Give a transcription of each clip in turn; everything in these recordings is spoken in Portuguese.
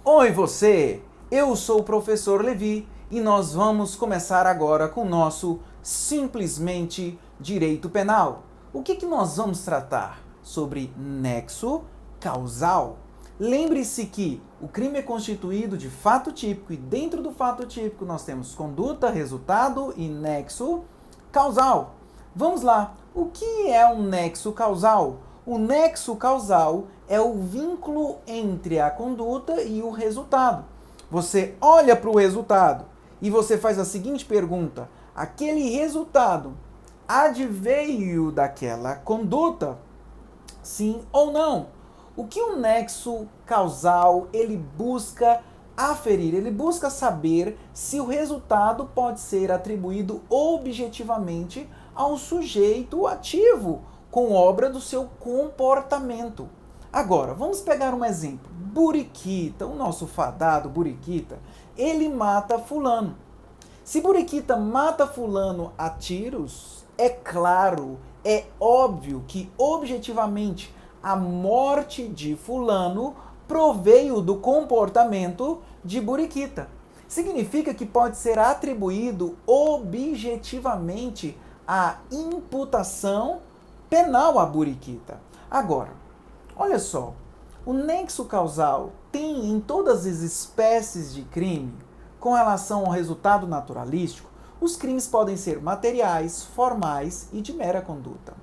Oi você, eu sou o professor Levi e nós vamos começar agora com o nosso Simplesmente Direito Penal. O que nós vamos tratar? Sobre nexo causal. Lembre-se que o crime é constituído de fato típico e dentro do fato típico nós temos conduta, resultado e nexo causal. Vamos lá, o que é um nexo causal? O nexo causal é o vínculo entre a conduta e o resultado. Você olha para o resultado e você faz a seguinte pergunta: aquele resultado adveio daquela conduta? Sim ou não? O que um nexo causal ele busca aferir? Ele busca saber se o resultado pode ser atribuído objetivamente ao sujeito ativo com obra do seu comportamento. Agora, vamos pegar um exemplo. Buriquita, o nosso fadado Buriquita, ele mata fulano. Se Buriquita mata fulano a tiros, é claro, é óbvio que objetivamente a morte de fulano proveio do comportamento de Buriquita. Significa que pode ser atribuído objetivamente a imputação penal a Buriquita. Agora, olha só, o nexo causal tem em todas as espécies de crime, com relação ao resultado naturalístico, os crimes podem ser materiais, formais e de mera conduta.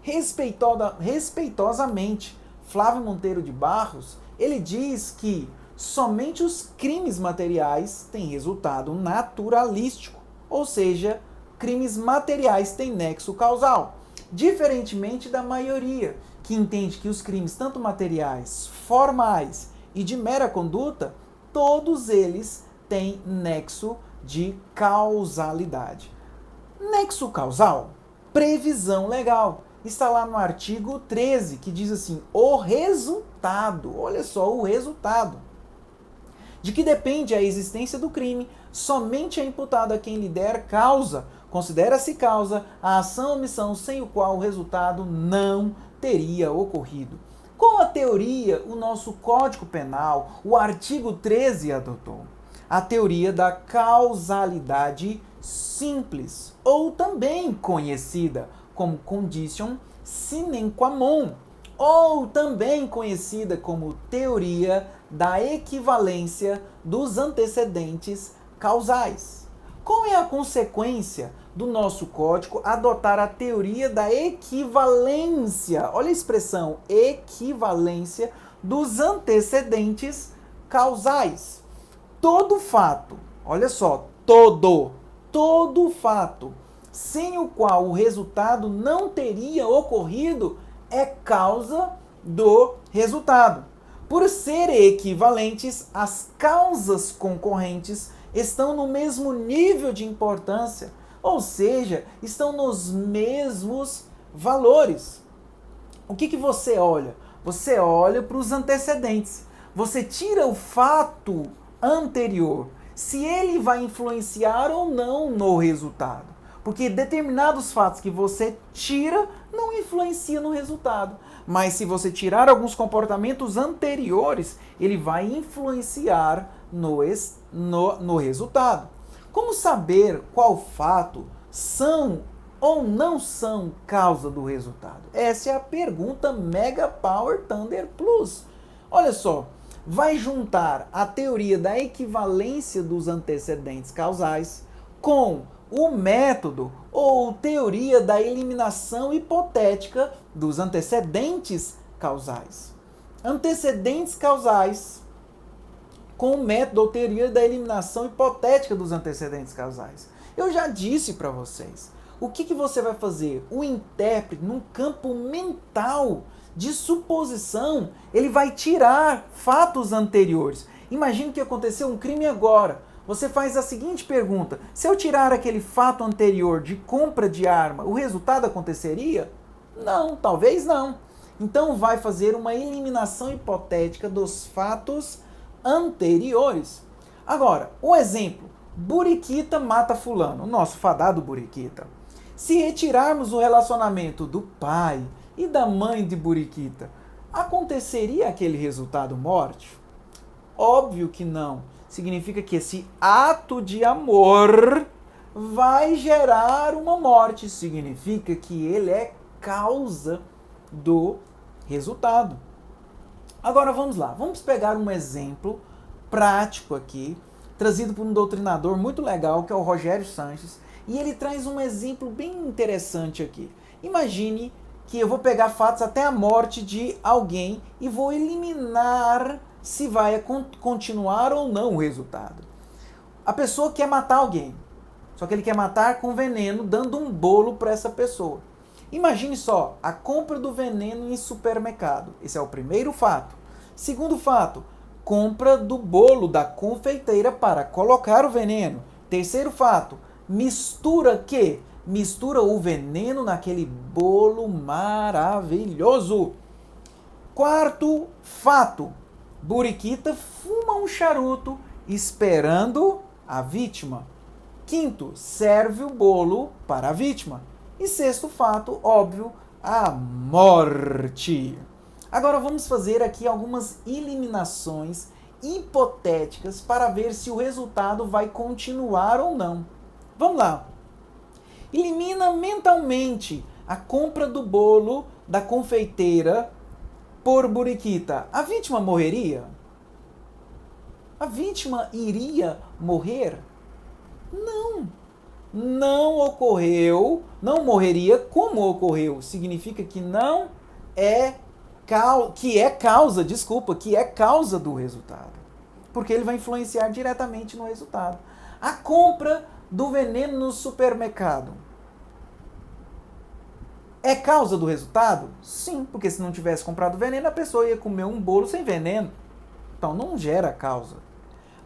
Respeitosamente, Flávio Monteiro de Barros, ele diz que somente os crimes materiais têm resultado naturalístico, ou seja, crimes materiais têm nexo causal. Diferentemente da maioria, que entende que os crimes, tanto materiais, formais e de mera conduta, todos eles têm nexo de causalidade. Nexo causal, previsão legal. Está lá no artigo 13, que diz assim: o resultado, olha só, o resultado, de que depende a existência do crime, somente é imputado a quem lhe der causa. Considera-se causa a ação ou omissão sem o qual o resultado não teria ocorrido. Qual a teoria o nosso Código Penal, o artigo 13, adotou? A teoria da causalidade simples, ou também conhecida como condition sine qua non, ou também conhecida como teoria da equivalência dos antecedentes causais. Qual é a consequência do nosso código adotar a teoria da equivalência? Olha a expressão, equivalência dos antecedentes causais. Todo fato, olha só, todo fato, sem o qual o resultado não teria ocorrido, é causa do resultado. Por serem equivalentes, as causas concorrentes estão no mesmo nível de importância, ou seja, estão nos mesmos valores. O que você olha? Você olha para os antecedentes. Você tira o fato anterior, se ele vai influenciar ou não no resultado. Porque determinados fatos que você tira não influenciam no resultado. Mas se você tirar alguns comportamentos anteriores, ele vai influenciar no resultado. Como saber qual fato são ou não são causa do resultado? Essa é a pergunta Mega Power Thunder Plus. Olha só, vai juntar a teoria da equivalência dos antecedentes causais com o método ou teoria da eliminação hipotética dos antecedentes causais. Antecedentes causais com o método ou teoria da eliminação hipotética dos antecedentes causais. Eu já disse para vocês. O que você vai fazer? O intérprete, num campo mental de suposição, ele vai tirar fatos anteriores. Imagine que aconteceu um crime agora. Você faz a seguinte pergunta: se eu tirar aquele fato anterior de compra de arma, o resultado aconteceria? Não, talvez não. Então vai fazer uma eliminação hipotética dos fatos anteriores. Agora, um exemplo: Buriquita mata fulano, o nosso fadado Buriquita. Se retirarmos o relacionamento do pai e da mãe de Buriquita, aconteceria aquele resultado morte? Óbvio que não. Significa que esse ato de amor vai gerar uma morte. Significa que ele é causa do resultado. Agora vamos lá. Vamos pegar um exemplo prático aqui, trazido por um doutrinador muito legal, que é o Rogério Sanches, e ele traz um exemplo bem interessante aqui. Imagine que eu vou pegar fatos até a morte de alguém e vou eliminar se vai continuar ou não o resultado. A pessoa quer matar alguém, só que ele quer matar com veneno, dando um bolo para essa pessoa. Imagine só, a compra do veneno em supermercado. Esse é o primeiro fato. Segundo fato, compra do bolo da confeiteira para colocar o veneno. Terceiro fato, mistura que? Mistura o veneno naquele bolo maravilhoso. Quarto fato, Buriquita fuma um charuto esperando a vítima. Quinto, serve o bolo para a vítima. E sexto fato, óbvio, a morte. Agora vamos fazer aqui algumas eliminações hipotéticas para ver se o resultado vai continuar ou não. Vamos lá. Elimina mentalmente a compra do bolo da confeiteira por Buriquita. A vítima morreria? A vítima iria morrer? Não. Não ocorreu, não morreria como ocorreu. Significa que não é que é causa do resultado. Porque ele vai influenciar diretamente no resultado. A compra do veneno no supermercado é causa do resultado? Sim, porque se não tivesse comprado veneno, a pessoa ia comer um bolo sem veneno. Então não gera causa.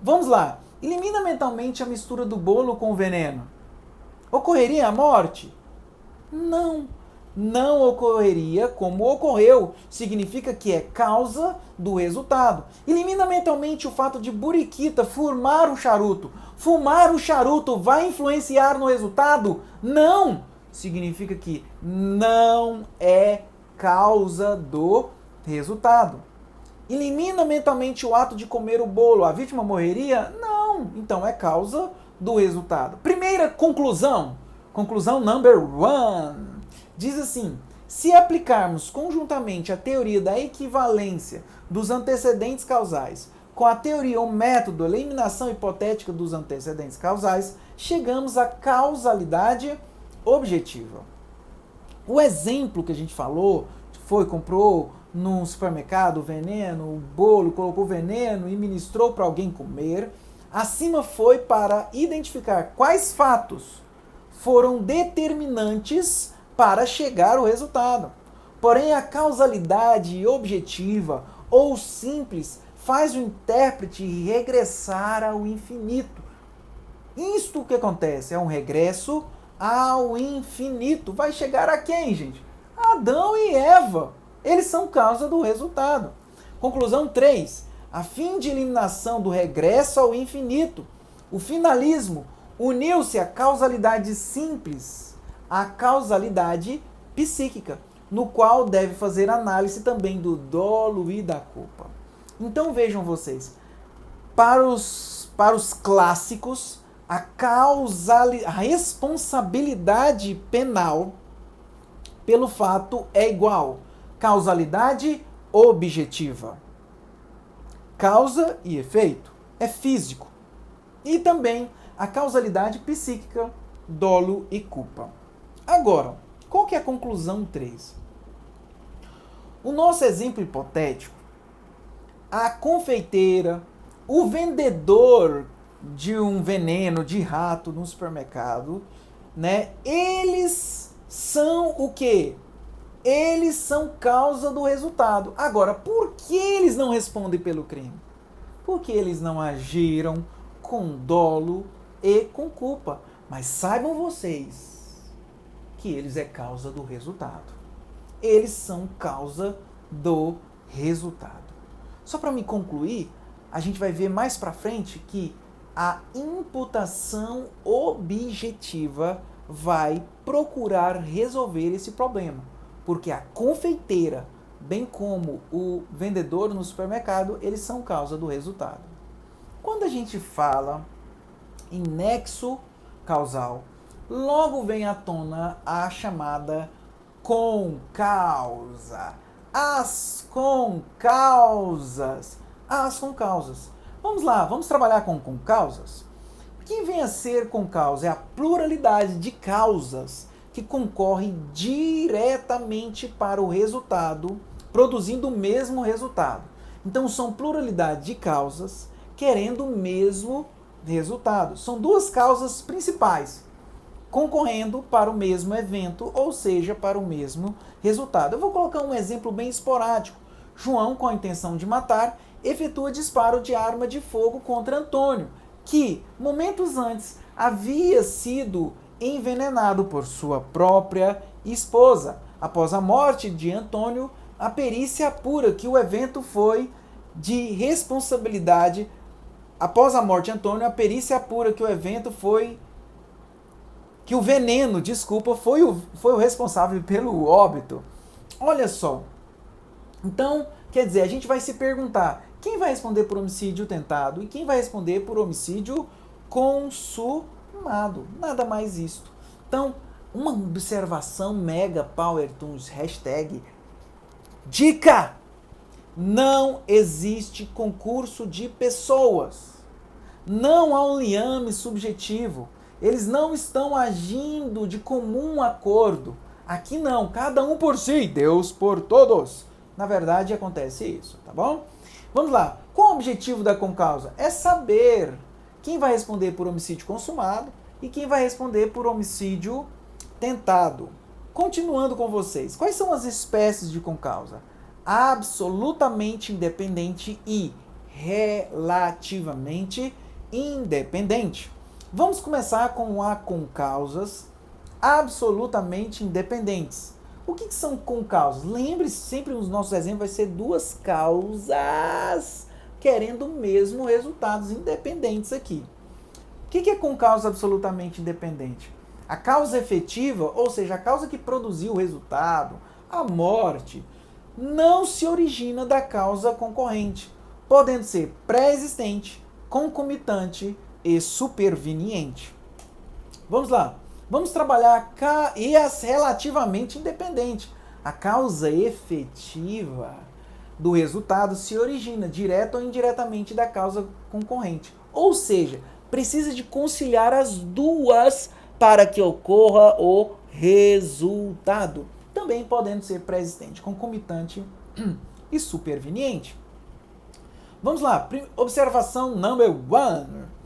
Vamos lá. Elimina mentalmente a mistura do bolo com o veneno. Ocorreria a morte? Não. Não ocorreria como ocorreu. Significa que é causa do resultado. Elimina mentalmente o fato de Buriquita fumar o charuto. Fumar o charuto vai influenciar no resultado? Não. Significa que não é causa do resultado. Elimina mentalmente o ato de comer o bolo. A vítima morreria? Não. Então é causa do resultado. Primeira conclusão. Conclusão number one. Diz assim: se aplicarmos conjuntamente a teoria da equivalência dos antecedentes causais com a teoria ou método de eliminação hipotética dos antecedentes causais, chegamos à causalidade objetiva. O exemplo que a gente falou comprou num supermercado o veneno, o bolo, colocou veneno e ministrou para alguém comer. Acima foi para identificar quais fatos foram determinantes para chegar ao resultado. Porém, a causalidade objetiva ou simples faz o intérprete regressar ao infinito. Isto que acontece é um regresso ao infinito. Vai chegar a quem, gente? Adão e Eva. Eles são causa do resultado. Conclusão 3. A fim de eliminação do regresso ao infinito, o finalismo uniu-se à causalidade simples, à causalidade psíquica, no qual deve fazer análise também do dolo e da culpa. Então vejam vocês, para os clássicos, a responsabilidade penal pelo fato é igual causalidade objetiva. Causa e efeito é físico. E também a causalidade psíquica, dolo e culpa. Agora, qual que é a conclusão 3? O nosso exemplo hipotético, a confeiteira, o vendedor de um veneno de rato no supermercado, né? Eles são o quê? Eles são causa do resultado. Agora, por que eles não respondem pelo crime? Porque eles não agiram com dolo e com culpa. Mas saibam vocês que eles é causa do resultado. Eles são causa do resultado. Só para me concluir, a gente vai ver mais para frente que a imputação objetiva vai procurar resolver esse problema. Porque a confeiteira bem como o vendedor no supermercado, eles são causa do resultado. Quando a gente fala em nexo causal, logo vem à tona a chamada concausa. As concausas. As concausas. Vamos lá, vamos trabalhar com concausas? Quem vem a ser concausa é a pluralidade de causas que concorrem diretamente para o resultado, produzindo o mesmo resultado. Então são pluralidade de causas querendo o mesmo resultado. São duas causas principais concorrendo para o mesmo evento, ou seja, para o mesmo resultado. Eu vou colocar um exemplo bem esporádico. João, com a intenção de matar, efetua disparo de arma de fogo contra Antônio, que, momentos antes, havia sido envenenado por sua própria esposa. Após a morte de Antônio, a perícia apura que o evento foi de responsabilidade. Após a morte de Antônio, a perícia apura que o evento foi que o veneno, foi o responsável pelo óbito. Olha só. Então, quer dizer, a gente vai se perguntar, quem vai responder por homicídio tentado e quem vai responder por homicídio consumado? Nada mais isto. Então, uma observação mega Power Tunes, hashtag dica! Não existe concurso de pessoas. Não há um liame subjetivo. Eles não estão agindo de comum acordo. Aqui não, cada um por si, Deus por todos. Na verdade, acontece isso, tá bom? Vamos lá. Qual o objetivo da concausa? É saber quem vai responder por homicídio consumado e quem vai responder por homicídio tentado. Continuando com vocês, quais são as espécies de concausa? Absolutamente independente e relativamente independente. Vamos começar com a concausas absolutamente independentes. O que são concausas? Lembre-se, sempre nos nossos exemplos vai ser duas causas querendo o mesmo resultados independentes aqui. O que é concausa absolutamente independente? A causa efetiva, ou seja, a causa que produziu o resultado, a morte, não se origina da causa concorrente, podendo ser pré-existente, concomitante e superveniente. Vamos lá. Vamos trabalhar e as relativamente independente. A causa efetiva do resultado se origina direta ou indiretamente da causa concorrente. Ou seja, precisa de conciliar as duas para que ocorra o resultado. Também podendo ser pré-existente, concomitante e superveniente. Vamos lá. Observação number 1.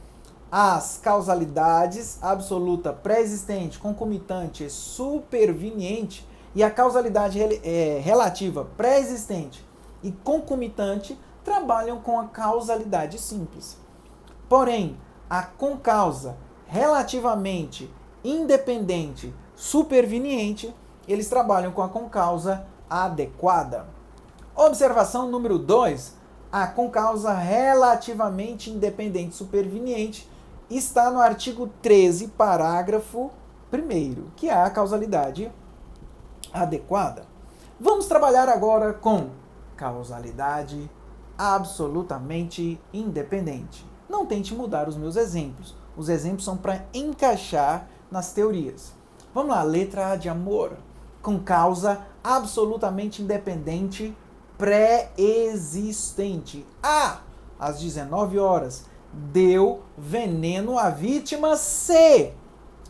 As causalidades absoluta, pré-existente, concomitante e superveniente e a causalidade relativa, pré-existente e concomitante trabalham com a causalidade simples. Porém, a concausa, relativamente independente, superveniente, eles trabalham com a concausa adequada. Observação número 2. A concausa relativamente independente superveniente está no artigo 13, parágrafo 1º, que é a causalidade adequada. Vamos trabalhar agora com causalidade absolutamente independente. Não tente mudar os meus exemplos. Os exemplos são para encaixar nas teorias. Vamos lá, letra A de amor. Com causa absolutamente independente pré-existente. A, às 19 horas, deu veneno à vítima C.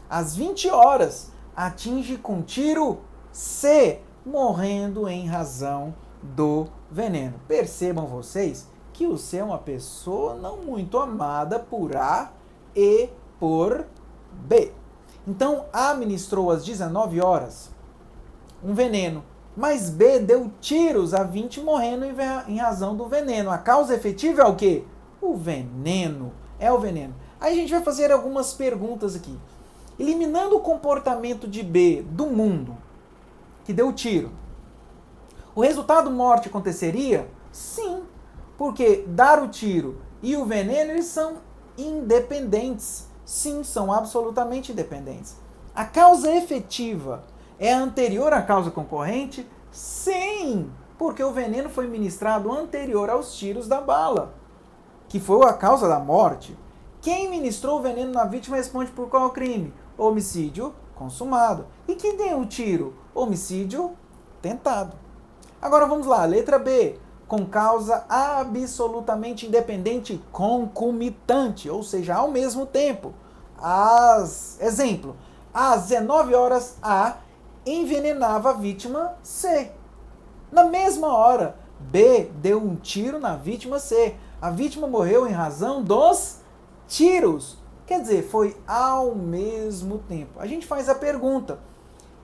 Às 20 horas, atinge com tiro C, morrendo em razão do veneno. Percebam vocês que o C é uma pessoa não muito amada por A e por B. Então, A ministrou às 19 horas um veneno, mas B deu tiros a 20 morrendo em razão do veneno. A causa efetiva é o quê? O veneno. É o veneno. Aí a gente vai fazer algumas perguntas aqui. Eliminando o comportamento de B do mundo, que deu tiro, o resultado morte aconteceria? Sim, porque dar o tiro e o veneno, eles são independentes. Sim, são absolutamente independentes. A causa efetiva é anterior à causa concorrente? Sim, Porque o veneno foi ministrado anterior aos tiros da bala, que foi a causa da morte. Quem ministrou o veneno na vítima responde por qual crime? Homicídio consumado. E quem deu o tiro? Homicídio tentado. Agora vamos lá, letra B. Com causa absolutamente independente concomitante, ou seja, ao mesmo tempo. Exemplo, às 19 horas A envenenava a vítima C. Na mesma hora, B deu um tiro na vítima C. A vítima morreu em razão dos tiros. Quer dizer, foi ao mesmo tempo. A gente faz a pergunta: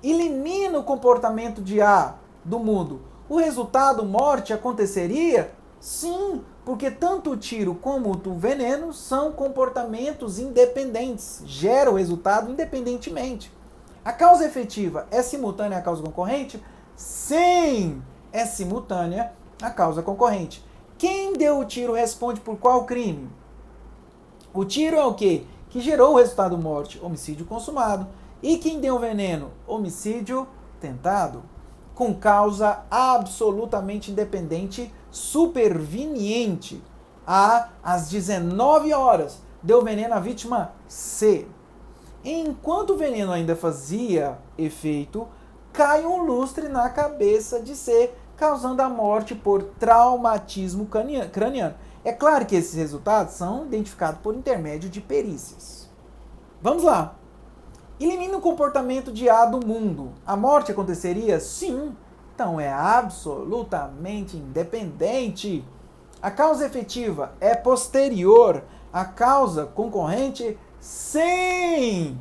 elimina o comportamento de A do mundo, o resultado morte aconteceria? Sim, porque tanto o tiro como o veneno são comportamentos independentes, geram o resultado independentemente. A causa efetiva é simultânea à causa concorrente? Sim, é simultânea à causa concorrente. Quem deu o tiro responde por qual crime? O tiro é o quê? Que gerou o resultado morte, homicídio consumado. E quem deu o veneno? Homicídio tentado. Com causa absolutamente independente, superveniente. A, às 19 horas, deu veneno à vítima C. Enquanto o veneno ainda fazia efeito, cai um lustre na cabeça de C, causando a morte por traumatismo craniano. É claro que esses resultados são identificados por intermédio de perícias. Vamos lá. Elimina o comportamento de A do mundo. A morte aconteceria? Sim. Então é absolutamente independente. A causa efetiva é posterior à causa concorrente? Sim.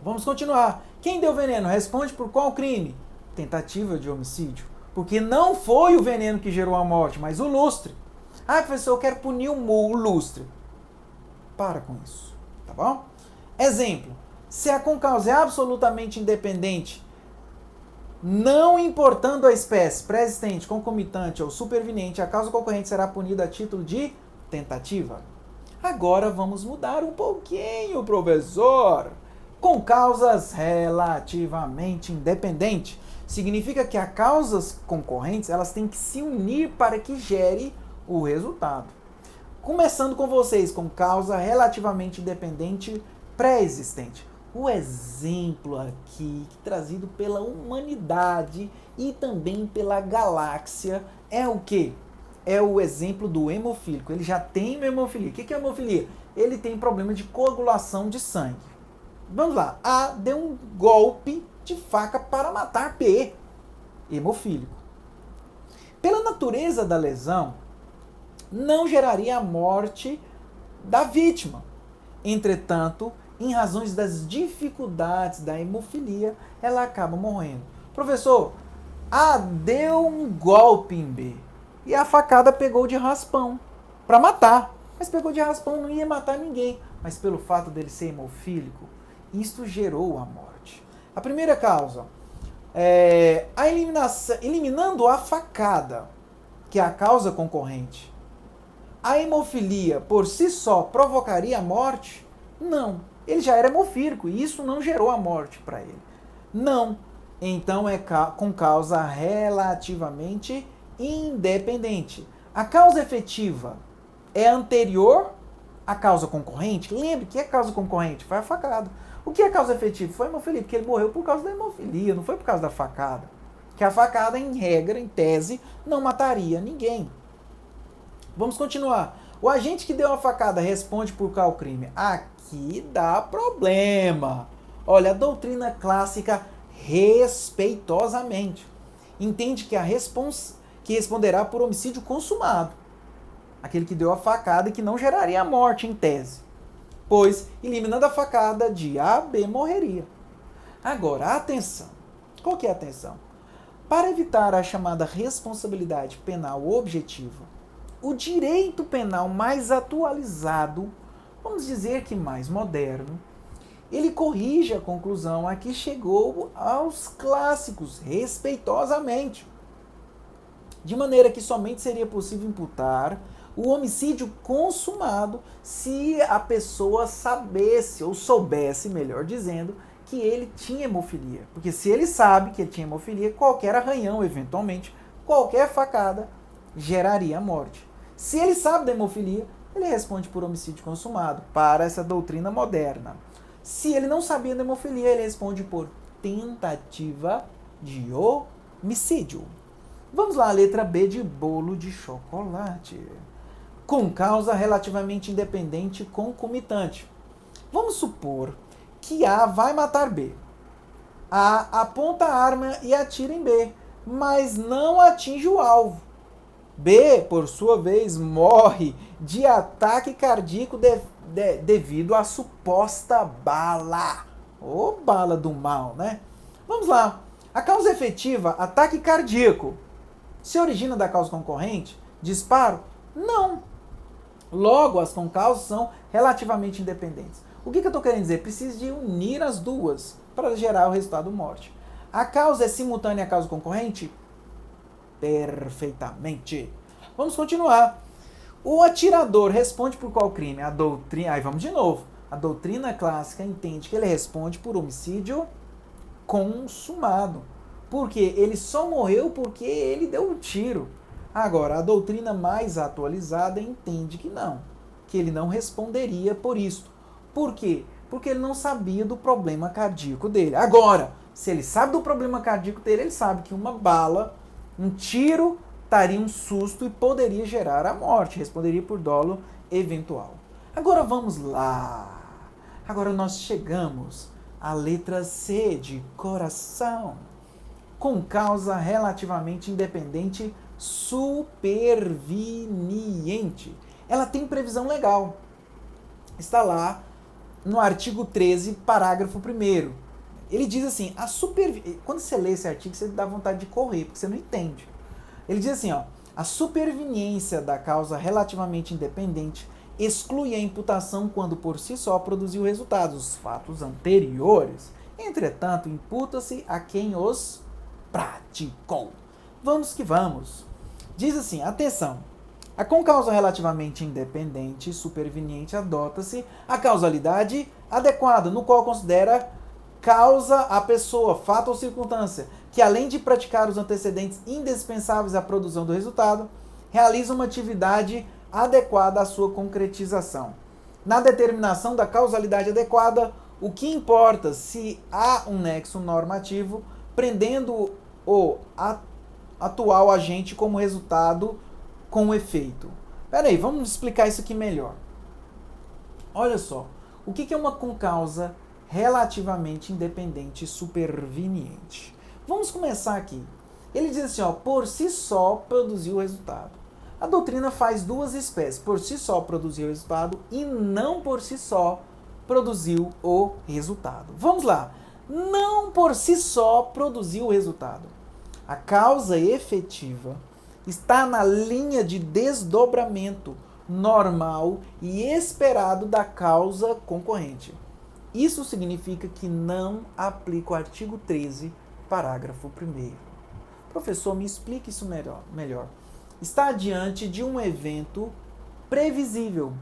Vamos continuar. Quem deu veneno responde por qual crime? Tentativa de homicídio. Porque não foi o veneno que gerou a morte, mas o lustre. Ah, professor, eu quero punir o lustre. Para com isso, tá bom? Exemplo. Se a concausa é absolutamente independente, não importando a espécie pré-existente, concomitante ou superveniente, a causa concorrente será punida a título de tentativa. Agora vamos mudar um pouquinho, professor. Com causas relativamente independentes. Significa que as causas concorrentes elas têm que se unir para que gere o resultado. Começando com vocês, com causa relativamente independente pré-existente. O exemplo aqui, trazido pela humanidade e também pela galáxia, é o quê? É o exemplo do hemofílico. Ele já tem hemofilia. O que é hemofilia? Ele tem problema de coagulação de sangue. Vamos lá. A deu um golpe de faca para matar B. Hemofílico. Pela natureza da lesão, não geraria a morte da vítima. Entretanto, em razões das dificuldades da hemofilia, ela acaba morrendo. Professor, A deu um golpe em B e a facada pegou de raspão para matar. Mas pegou de raspão, não ia matar ninguém. Mas pelo fato dele ser hemofílico, isso gerou a morte. A primeira causa, eliminando a facada, que é a causa concorrente. A hemofilia por si só provocaria a morte? Não. Ele já era hemofílico e isso não gerou a morte para ele. Não. Então é com causa relativamente independente. A causa efetiva é anterior à causa concorrente? Lembre que a causa concorrente foi a facada. O que é causa efetiva? Foi a hemofilia, porque ele morreu por causa da hemofilia, não foi por causa da facada. Que a facada, em regra, em tese, não mataria ninguém. Vamos continuar. O agente que deu a facada responde por qual crime? Aqui dá problema. Olha, a doutrina clássica respeitosamente entende que que responderá por homicídio consumado. Aquele que deu a facada e que não geraria a morte em tese. Pois, eliminando a facada de A, B morreria. Agora, atenção. Qual que é a atenção? Para evitar a chamada responsabilidade penal objetiva, o direito penal mais atualizado, vamos dizer que mais moderno, ele corrige a conclusão a que chegou aos clássicos, respeitosamente. De maneira que somente seria possível imputar o homicídio consumado se a pessoa sabesse, ou soubesse, melhor dizendo, que ele tinha hemofilia. Porque se ele sabe que ele tinha hemofilia, qualquer arranhão, eventualmente, qualquer facada geraria a morte. Se ele sabe da hemofilia, ele responde por homicídio consumado, para essa doutrina moderna. Se ele não sabia da hemofilia, ele responde por tentativa de homicídio. Vamos lá, a letra B de bolo de chocolate. Com causa relativamente independente concomitante. Vamos supor que A vai matar B. A aponta a arma e atira em B, mas não atinge o alvo. B, por sua vez, morre de ataque cardíaco devido à suposta bala. Ô, bala do mal, né? Vamos lá. A causa efetiva, ataque cardíaco, se origina da causa concorrente? Disparo? Não. Logo, as concausas são relativamente independentes. O que eu estou querendo dizer? Precisa de unir as duas para gerar o resultado morte. A causa é simultânea à causa concorrente? Perfeitamente. Vamos continuar. O atirador responde por qual crime? A doutrina. Aí vamos de novo. A doutrina clássica entende que ele responde por homicídio consumado. Porque ele só morreu porque ele deu um tiro. Agora, a doutrina mais atualizada entende que não. Que ele não responderia por isso. Por quê? Porque ele não sabia do problema cardíaco dele. Agora, se ele sabe do problema cardíaco dele, ele sabe que uma bala, um tiro, daria um susto e poderia gerar a morte. Responderia por dolo eventual. Agora vamos lá. Agora nós chegamos à letra C de coração. Com causa relativamente independente superveniente. Ela tem previsão legal. Está lá no artigo 13, parágrafo 1º. Ele diz assim, quando você lê esse artigo, você dá vontade de correr, porque você não entende. Ele diz assim, a superveniência da causa relativamente independente exclui a imputação quando por si só produziu resultados dos fatos anteriores. Entretanto, imputa-se a quem os praticou. Vamos que vamos. Diz assim, atenção, a concausa relativamente independente e superveniente adota-se a causalidade adequada, no qual considera causa a pessoa, fato ou circunstância, que além de praticar os antecedentes indispensáveis à produção do resultado, realiza uma atividade adequada à sua concretização. Na determinação da causalidade adequada, o que importa se há um nexo normativo prendendo o atual agente como resultado com o efeito. Peraí, vamos explicar isso aqui melhor. Olha só, o que é uma concausa relativamente independente e superveniente? Vamos começar aqui. Ele diz assim, por si só produziu o resultado. A doutrina faz duas espécies, por si só produziu o resultado e não por si só produziu o resultado. Vamos lá. Não por si só produziu o resultado. A causa efetiva está na linha de desdobramento normal e esperado da causa concorrente. Isso significa que não aplica o artigo 13, parágrafo 1º. Professor, me explique isso melhor. Está diante de um evento previsível.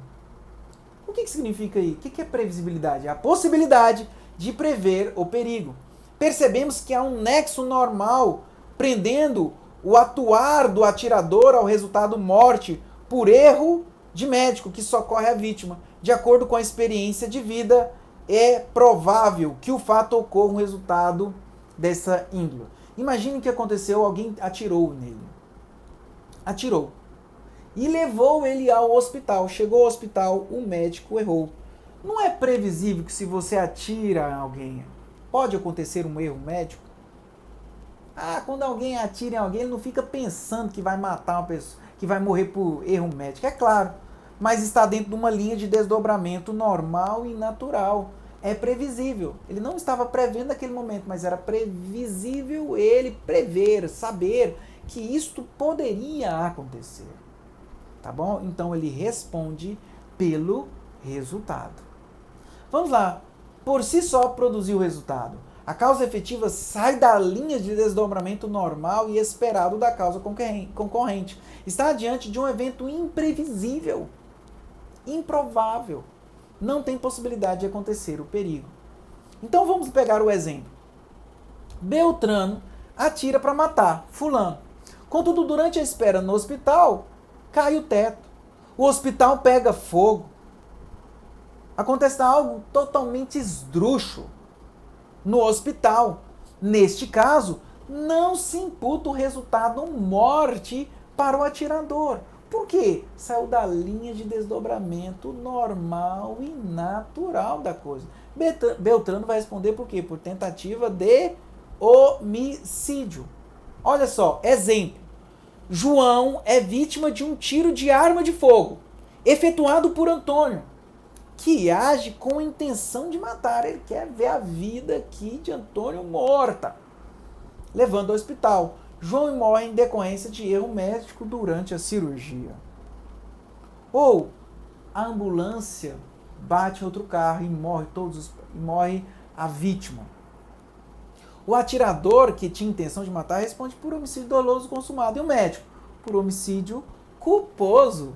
O que significa aí? O que é previsibilidade? É a possibilidade de prever o perigo. Percebemos que há um nexo normal prendendo o atuar do atirador ao resultado morte por erro de médico que socorre a vítima. De acordo com a experiência de vida, é provável que o fato ocorra um resultado dessa índole. Imagine que aconteceu, alguém atirou nele. Atirou. E levou ele ao hospital. Chegou ao hospital, o médico errou. Não é previsível que se você atira em alguém, pode acontecer um erro médico? Quando alguém atira em alguém, ele não fica pensando que vai matar uma pessoa, que vai morrer por erro médico. É claro, mas está dentro de uma linha de desdobramento normal e natural. É previsível. Ele não estava prevendo naquele momento, mas era previsível ele prever, saber que isto poderia acontecer. Tá bom? Então ele responde pelo resultado. Vamos lá. Por si só produziu o resultado. A causa efetiva sai da linha de desdobramento normal e esperado da causa concorrente. Está diante de um evento imprevisível, improvável. Não tem possibilidade de acontecer o perigo. Então vamos pegar o exemplo. Beltrano atira para matar fulano. Contudo, durante a espera no hospital, cai o teto. O hospital pega fogo. Acontece algo totalmente esdrúxulo no hospital. Neste caso, não se imputa o resultado morte para o atirador. Por quê? Saiu da linha de desdobramento normal e natural da coisa. Beltrano vai responder por quê? Por tentativa de homicídio. Olha só, exemplo. João é vítima de um tiro de arma de fogo, efetuado por Antônio, que age com a intenção de matar. Ele quer ver a vida aqui de Antônio morta, levando ao hospital. João morre em decorrência de erro médico durante a cirurgia. Ou a ambulância bate em outro carro e morre a vítima. O atirador que tinha intenção de matar responde por homicídio doloso consumado. E o médico por homicídio culposo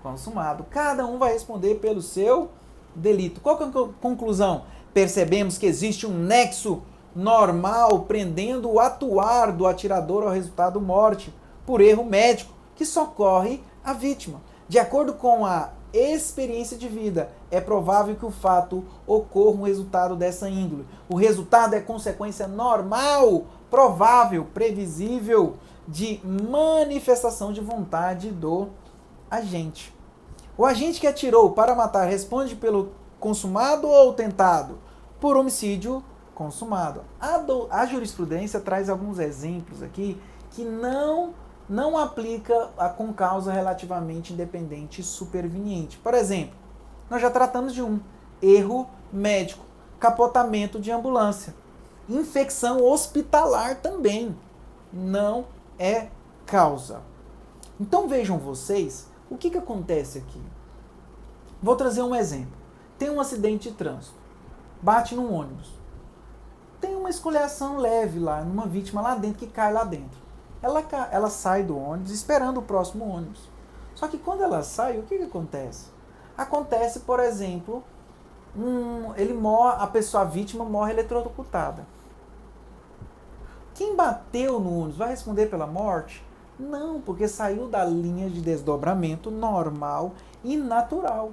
consumado. Cada um vai responder pelo seu delito. Qual que é a conclusão? Percebemos que existe um nexo normal prendendo o atuar do atirador ao resultado morte por erro médico que socorre a vítima. De acordo com a experiência de vida, é provável que o fato ocorra um resultado dessa índole. O resultado é consequência normal, provável, previsível de manifestação de vontade do agente. O agente que atirou para matar responde pelo consumado ou tentado? Por homicídio consumado. A jurisprudência traz alguns exemplos aqui que não aplica a concausa relativamente independente e superveniente. Por exemplo, nós já tratamos de um erro médico, capotamento de ambulância, infecção hospitalar também não é causa. Então vejam vocês o que acontece aqui. Vou trazer um exemplo. Tem um acidente de trânsito, bate num ônibus. Tem uma escoriação leve lá, numa vítima lá dentro que cai lá dentro. Ela sai do ônibus esperando o próximo ônibus. Só que quando ela sai, o que acontece? Acontece, por exemplo, a vítima morre eletrocutada. Quem bateu no ônibus vai responder pela morte? Não, porque saiu da linha de desdobramento normal e natural.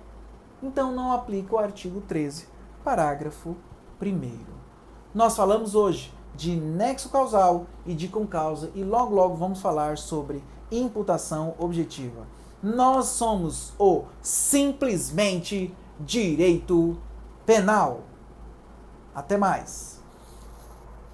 Então não aplica o artigo 13, parágrafo 1º. Nós falamos hoje de nexo causal e de concausa e logo vamos falar sobre imputação objetiva. Nós somos o Simplesmente Direito Penal. Até mais.